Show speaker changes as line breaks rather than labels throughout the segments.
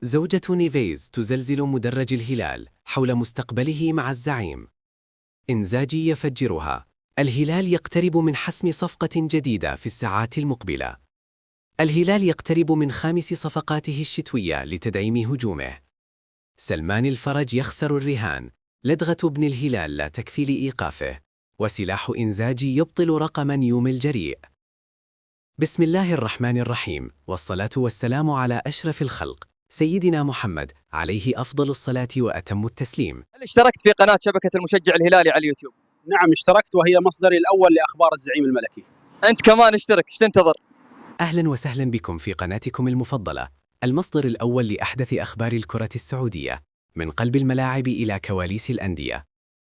زوجة نيفيز تزلزل مدرج الهلال حول مستقبله مع الزعيم. إنزاجي يفجرها. الهلال يقترب من حسم صفقة جديدة في الساعات المقبلة. الهلال يقترب من خامس صفقاته الشتوية لتدعيم هجومه. سلمان الفرج يخسر الرهان. لدغة ابن الهلال لا تكفي لإيقافه. وسلاح إنزاجي يبطل رقم نيوم الجريء. بسم الله الرحمن الرحيم، والصلاة والسلام على أشرف الخلق سيدنا محمد عليه أفضل الصلاة وأتم التسليم.
هل اشتركت في قناة شبكة المشجع الهلالي على اليوتيوب؟
نعم اشتركت، وهي مصدري الأول لأخبار الزعيم الملكي.
أنت كمان اشترك، ايش تنتظر؟
أهلا وسهلا بكم في قناتكم المفضلة، المصدر الأول لأحدث أخبار الكرة السعودية، من قلب الملاعب إلى كواليس الأندية.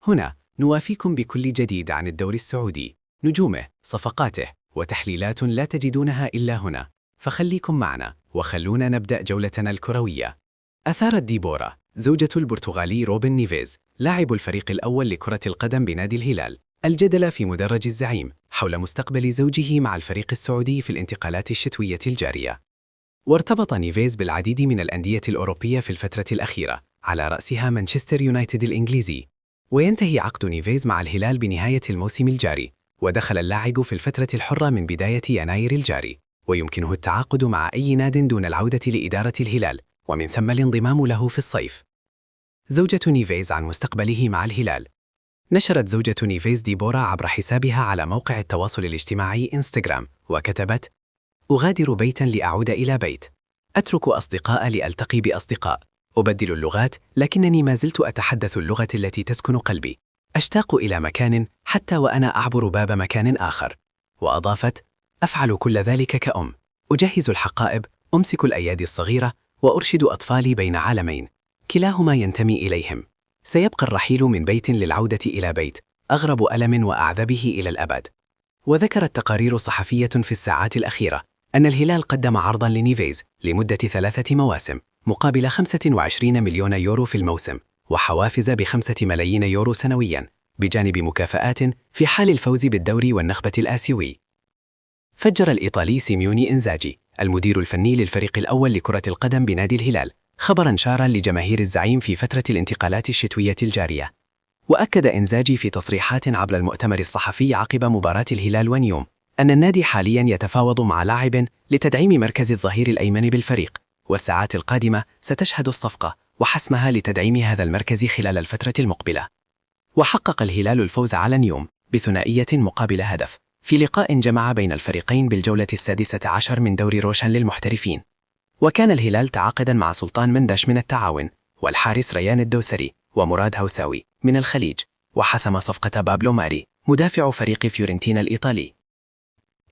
هنا نوافيكم بكل جديد عن الدوري السعودي، نجومه، صفقاته، وتحليلات لا تجدونها إلا هنا، فخليكم معنا وخلونا نبدأ جولتنا الكروية. أثارت ديبورا زوجة البرتغالي روبن نيفيز لاعب الفريق الأول لكرة القدم بنادي الهلال الجدل في مدرج الزعيم حول مستقبل زوجه مع الفريق السعودي في الانتقالات الشتوية الجارية. وارتبط نيفيز بالعديد من الأندية الأوروبية في الفترة الأخيرة، على رأسها مانشستر يونايتد الإنجليزي. وينتهي عقد نيفيز مع الهلال بنهاية الموسم الجاري، ودخل اللاعب في الفترة الحرة من بداية يناير الجاري، ويمكنه التعاقد مع أي ناد دون العودة لإدارة الهلال، ومن ثم الانضمام له في الصيف. زوجة نيفيز عن مستقبله مع الهلال. نشرت زوجة نيفيز ديبورا عبر حسابها على موقع التواصل الاجتماعي إنستغرام، وكتبت: أغادر بيتاً لأعود إلى بيت. أترك أصدقاء لألتقي بأصدقاء. أبدل اللغات، لكنني ما زلت أتحدث اللغة التي تسكن قلبي. أشتاق إلى مكان حتى وأنا أعبر باب مكان آخر. وأضافت: أفعل كل ذلك كأم. أجهز الحقائب، أمسك الأيادي الصغيرة، وأرشد أطفالي بين عالمين كلاهما ينتمي إليهم. سيبقى الرحيل من بيت للعودة إلى بيت أغرب ألم وأعذبه إلى الأبد. وذكرت تقارير صحفية في الساعات الأخيرة أن الهلال قدم عرضاً لنيفيز لمدة 3 مواسم مقابل 25 مليون يورو في الموسم، وحوافز ب5 ملايين يورو سنوياً، بجانب مكافآت في حال الفوز بالدوري والنخبة الآسيوي. فجر الإيطالي سيميوني إنزاجي المدير الفني للفريق الأول لكرة القدم بنادي الهلال خبراً شارا لجماهير الزعيم في فترة الانتقالات الشتوية الجارية. وأكد إنزاجي في تصريحات عبر المؤتمر الصحفي عقب مباراة الهلال ونيوم أن النادي حالياً يتفاوض مع لاعب لتدعيم مركز الظهير الأيمن بالفريق، والساعات القادمة ستشهد الصفقة وحسمها لتدعيم هذا المركز خلال الفترة المقبلة. وحقق الهلال الفوز على نيوم بثنائية مقابل هدف في لقاء جمع بين الفريقين بالجولة 16 من دوري روشان للمحترفين. وكان الهلال تعاقداً مع سلطان مندش من التعاون، والحارس ريان الدوسري، ومراد هوساوي من الخليج، وحسم صفقة بابلو ماري مدافع فريق فيورنتينا الإيطالي.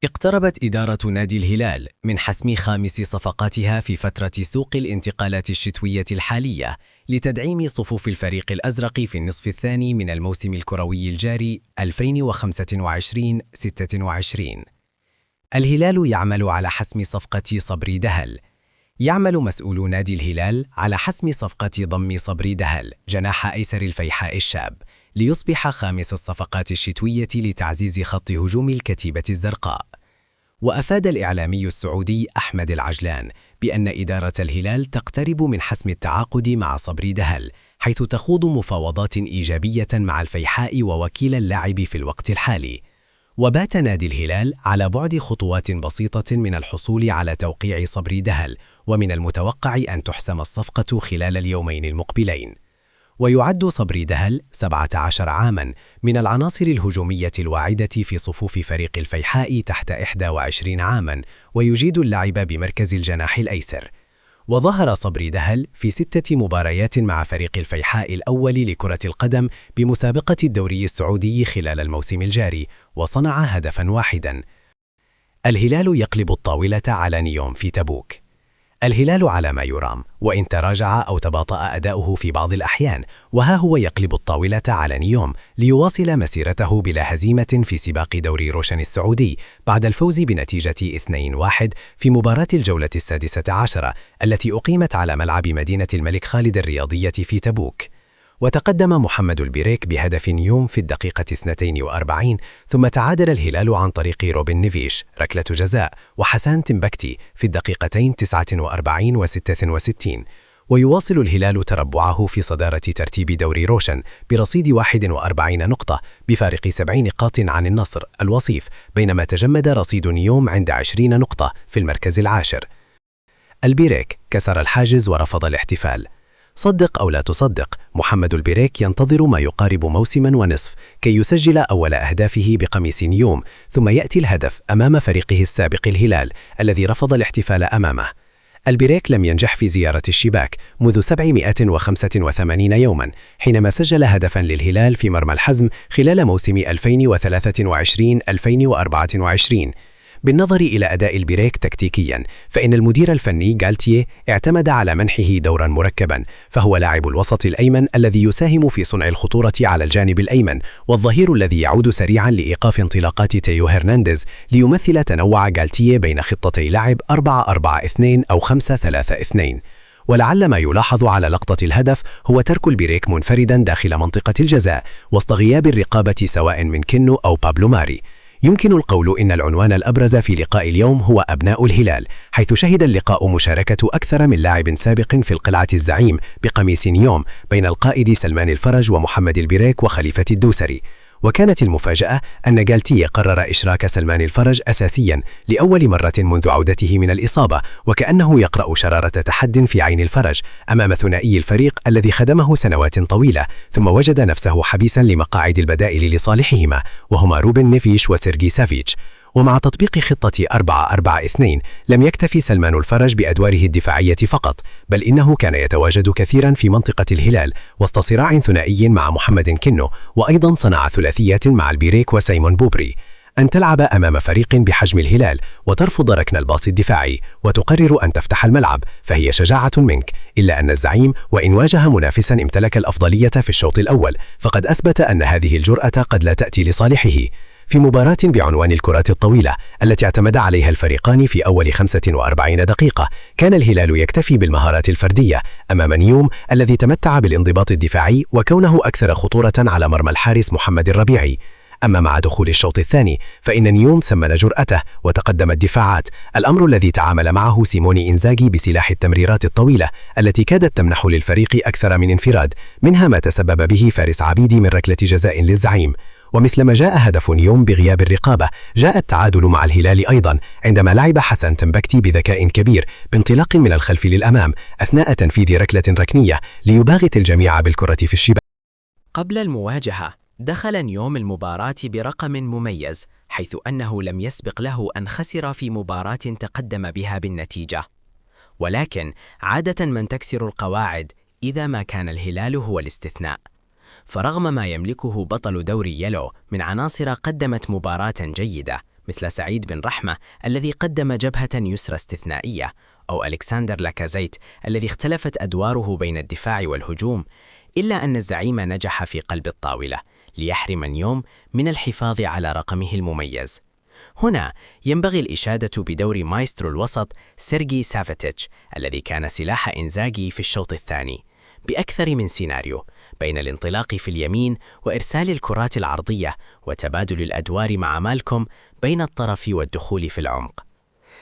اقتربت إدارة نادي الهلال من حسم خامس صفقاتها في فترة سوق الانتقالات الشتوية الحالية لتدعيم صفوف الفريق الأزرق في النصف الثاني من الموسم الكروي الجاري 2025-26. الهلال يعمل على حسم صفقة صبري دهل. يعمل مسؤول نادي الهلال على حسم صفقة ضم صبري دهل جناح أيسر الفيحاء الشاب ليصبح خامس الصفقات الشتوية لتعزيز خط هجوم الكتيبة الزرقاء. وأفاد الإعلامي السعودي أحمد العجلان بأن إدارة الهلال تقترب من حسم التعاقد مع صبري دهل، حيث تخوض مفاوضات إيجابية مع الفيحاء ووكيل اللاعب في الوقت الحالي. وبات نادي الهلال على بعد خطوات بسيطة من الحصول على توقيع صبري دهل، ومن المتوقع أن تحسم الصفقة خلال اليومين المقبلين. ويعد صبري دهل 17 عاماً من العناصر الهجومية الواعدة في صفوف فريق الفيحاء تحت 21 عاماً، ويجيد اللعب بمركز الجناح الأيسر. وظهر صبري دهل في 6 مباريات مع فريق الفيحاء الأول لكرة القدم بمسابقة الدوري السعودي خلال الموسم الجاري، وصنع هدفاً واحداً. الهلال يقلب الطاولة على نيوم في تبوك. الهلال على ما يرام، وإن تراجع أو تباطأ أداؤه في بعض الأحيان، وها هو يقلب الطاولة على نيوم ليواصل مسيرته بلا هزيمة في سباق دوري روشن السعودي بعد الفوز بنتيجة 2-1 في مباراة الجولة 16 التي أقيمت على ملعب مدينة الملك خالد الرياضية في تبوك. وتقدم محمد البريك بهدف نيوم في الدقيقة 42، ثم تعادل الهلال عن طريق روبن نيفيش ركلة جزاء وحسان تمبكتي في الدقيقتين 49 و66، ويواصل الهلال تربعه في صدارة ترتيب دوري روشن برصيد 41 نقطة بفارق 7 نقاط عن النصر الوصيف، بينما تجمد رصيد نيوم عند 20 نقطة في المركز العاشر. البيريك كسر الحاجز ورفض الاحتفال. صدق أو لا تصدق، محمد البيريك ينتظر ما يقارب موسما ونصف كي يسجل أول أهدافه بقميص نيوم، ثم يأتي الهدف أمام فريقه السابق الهلال الذي رفض الاحتفال أمامه. البيريك لم ينجح في زيارة الشباك منذ 785 يوما، حينما سجل هدفا للهلال في مرمى الحزم خلال موسم 2023-2024. بالنظر إلى أداء البيريك تكتيكيا، فإن المدير الفني غالتيه اعتمد على منحه دورا مركبا، فهو لاعب الوسط الأيمن الذي يساهم في صنع الخطورة على الجانب الأيمن، والظهير الذي يعود سريعا لإيقاف انطلاقات تيو هرنانديز ليمثل تنوع غالتيه بين خطتي لعب 4-4-2 أو 5-3-2. ولعل ما يلاحظ على لقطة الهدف هو ترك البيريك منفردا داخل منطقة الجزاء وسط غياب الرقابة سواء من كينو أو بابلو ماري. يمكن القول إن العنوان الأبرز في لقاء اليوم هو أبناء الهلال، حيث شهد اللقاء مشاركة أكثر من لاعب سابق في القلعة الزعيم بقميص نيوم بين القائد سلمان الفرج ومحمد البيريك وخليفة الدوسري. وكانت المفاجأة أن غالتيه قرر إشراك سلمان الفرج أساسيا لأول مرة منذ عودته من الإصابة، وكأنه يقرأ شرارة تحد في عين الفرج أمام ثنائي الفريق الذي خدمه سنوات طويلة، ثم وجد نفسه حبيسا لمقاعد البدائل لصالحهما، وهما روبن نيفيش وسيرجي سافيتش. ومع تطبيق خطة 4-4-2 لم يكتفي سلمان الفرج بأدواره الدفاعية فقط، بل إنه كان يتواجد كثيرا في منطقة الهلال وسط صراع ثنائي مع محمد كينو، وأيضا صنع ثلاثيات مع البيريك وسيمون بوبري. أن تلعب أمام فريق بحجم الهلال وترفض ركن الباص الدفاعي وتقرر أن تفتح الملعب فهي شجاعة منك، إلا أن الزعيم وإن واجه منافسا امتلك الأفضلية في الشوط الأول، فقد أثبت أن هذه الجرأة قد لا تأتي لصالحه. في مباراة بعنوان الكرات الطويلة التي اعتمد عليها الفريقان في أول 45 دقيقة، كان الهلال يكتفي بالمهارات الفردية أمام نيوم الذي تمتع بالانضباط الدفاعي وكونه أكثر خطورة على مرمى الحارس محمد الربيعي. أما مع دخول الشوط الثاني فإن نيوم ثمن جرأته وتقدم الدفاعات، الأمر الذي تعامل معه سيموني إنزاغي بسلاح التمريرات الطويلة التي كادت تمنح للفريق أكثر من انفراد، منها ما تسبب به فارس عبيدي من ركلة جزاء للزعيم. ومثلما جاء هدف نيوم بغياب الرقابة، جاء التعادل مع الهلال أيضا عندما لعب حسن تنبكتي بذكاء كبير بانطلاق من الخلف للأمام أثناء تنفيذ ركلة ركنية ليباغت الجميع بالكرة في الشباك.
قبل المواجهة دخل نيوم المباراة برقم مميز، حيث أنه لم يسبق له أن خسر في مباراة تقدم بها بالنتيجة. ولكن عادة من تكسر القواعد إذا ما كان الهلال هو الاستثناء. فرغم ما يملكه بطل دوري يلو من عناصر قدمت مباراة جيدة مثل سعيد بن رحمة الذي قدم جبهة يسرى استثنائية، أو ألكسندر لاكازيت الذي اختلفت أدواره بين الدفاع والهجوم، إلا أن الزعيم نجح في قلب الطاولة ليحرم نيوم من الحفاظ على رقمه المميز. هنا ينبغي الإشادة بدور مايسترو الوسط سيرجي سافيتش الذي كان سلاح إنزاغي في الشوط الثاني بأكثر من سيناريو، بين الانطلاق في اليمين وإرسال الكرات العرضية وتبادل الأدوار مع مالكوم بين الطرف والدخول في العمق.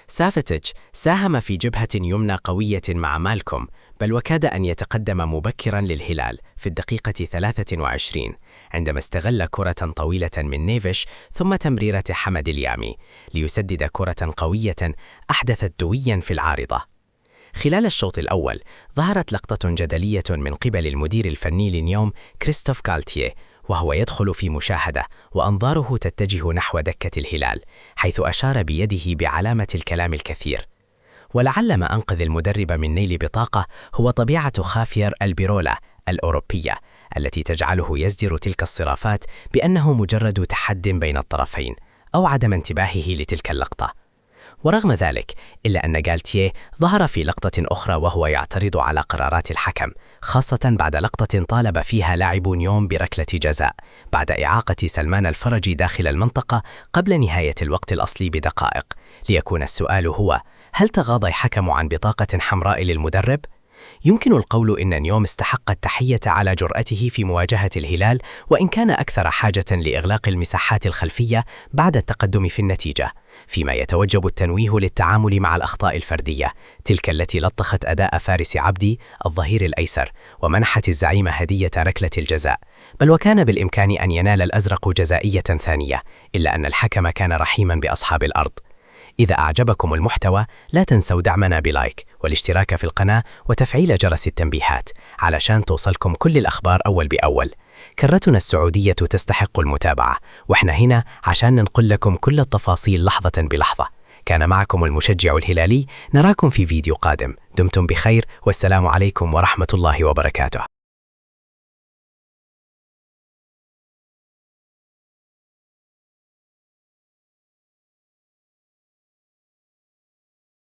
سافيتش ساهم في جبهة يمنى قوية مع مالكوم، بل وكاد أن يتقدم مبكرا للهلال في الدقيقة 23 عندما استغل كرة طويلة من نيفيش ثم تمريرة حمد اليامي ليسدد كرة قوية أحدثت دويا في العارضة. خلال الشوط الأول ظهرت لقطة جدلية من قبل المدير الفني لنيوم كريستوف غالتيه، وهو يدخل في مشاهدة وأنظاره تتجه نحو دكة الهلال، حيث أشار بيده بعلامة الكلام الكثير. ولعل ما أنقذ المدرب من نيل بطاقة هو طبيعة خافير البيرولا الأوروبية التي تجعله يزدر تلك الصرافات بأنه مجرد تحد بين الطرفين أو عدم انتباهه لتلك اللقطة. ورغم ذلك إلا أن غالتيه ظهر في لقطة أخرى وهو يعترض على قرارات الحكم، خاصة بعد لقطة طالب فيها لاعب نيوم بركلة جزاء بعد إعاقة سلمان الفرج داخل المنطقة قبل نهاية الوقت الأصلي بدقائق. ليكون السؤال هو: هل تغاضى الحكم عن بطاقة حمراء للمدرب؟ يمكن القول إن نيوم استحق التحية على جرأته في مواجهة الهلال، وإن كان أكثر حاجة لإغلاق المساحات الخلفية بعد التقدم في النتيجة.
فيما يتوجب التنويه للتعامل مع الأخطاء الفردية، تلك التي لطخت أداء فارس عبدي الظهير الأيسر ومنحت الزعيم هدية ركلة الجزاء، بل وكان بالإمكان أن ينال الأزرق جزائية ثانية، إلا أن الحكم كان رحيما بأصحاب الأرض. إذا أعجبكم المحتوى لا تنسوا دعمنا بلايك والاشتراك في القناة وتفعيل جرس التنبيهات علشان توصلكم كل الأخبار أول بأول. كرتنا السعودية تستحق المتابعة، وإحنا هنا عشان ننقل لكم كل التفاصيل لحظة بلحظة. كان معكم المشجع الهلالي، نراكم في فيديو قادم. دمتم بخير والسلام عليكم ورحمة الله وبركاته.